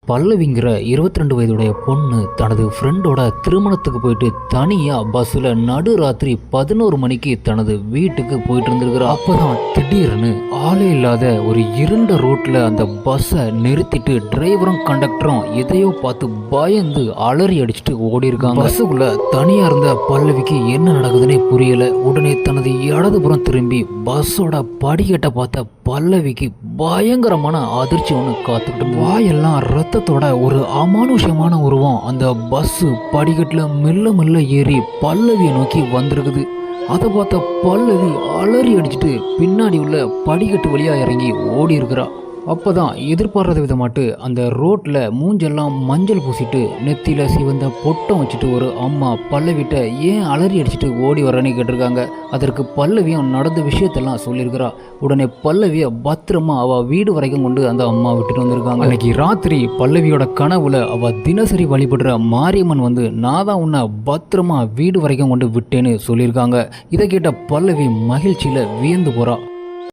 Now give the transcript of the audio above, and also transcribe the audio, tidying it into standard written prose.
பல்லவிங்கிற 22 வயதுடைய பொண்ணு தனது ஃப்ரெண்டோட திருமணத்துக்கு போயிட்டு தனியாக பஸ்ஸில் நடுராத்திரி 11 மணிக்கு தனது வீட்டுக்கு போயிட்டு இருந்திருக்கிறா. அப்போதான் திடீர்னு ஆளே இல்லாத ஒரு இருண்ட ரோட்டில் அந்த பஸ்ஸை நிறுத்திட்டு டிரைவரும் கண்டக்டரும் எதையோ பார்த்து பயந்து அலறி அடிச்சுட்டு ஓடி இருக்காங்க. பஸ்ஸுக்குள்ள தனியாக இருந்த பல்லவிக்கு என்ன நடக்குதுன்னே புரியல. உடனே தனது இடதுபுறம் திரும்பி பஸ்ஸோட படிக்கட்டை பார்த்த பல்லவிக்கு பயங்கரமான அதிர்ச்சி ஒன்று காத்துக்கிட்டு வாயெல்லாம் ரத்தத்தோட ஒரு அமானுஷமான உருவம் அந்த பஸ் படிக்கட்டில் மெல்ல மெல்ல ஏறி பல்லவியை நோக்கி வந்திருக்குது. அதை பார்த்த பல்லவி அலறி அடிச்சுட்டு பின்னாடி உள்ள படிக்கட்டு வழியாக இறங்கி ஓடி இருக்கிறா. அப்போதான் எதிர்பாராத விதமாட்டு அந்த ரோட்டில் மூஞ்செல்லாம் மஞ்சள் பூசிட்டு நெத்தியில் சிவந்த பொட்டம் வச்சுட்டு ஒரு அம்மா பல்லவிட்ட ஏன் அலறி அடிச்சுட்டு ஓடி வரேன்னு கேட்டிருக்காங்க. அதற்கு பல்லவியும் நடந்த விஷயத்தெல்லாம் சொல்லியிருக்கிறா. உடனே பல்லவியை பத்திரமா அவள் வீடு வரைக்கும் கொண்டு அந்த அம்மா விட்டுட்டு வந்திருக்காங்க. அன்னைக்கு ராத்திரி பல்லவியோட கனவுல அவள் தினசரி வழிபடுற மாரியம்மன் வந்து நான் தான் உன்னை பத்திரமா வீடு வரைக்கும் கொண்டு விட்டேன்னு சொல்லியிருக்காங்க. இதை கேட்ட பல்லவி மகிழ்ச்சியில் வியந்து போகிறா.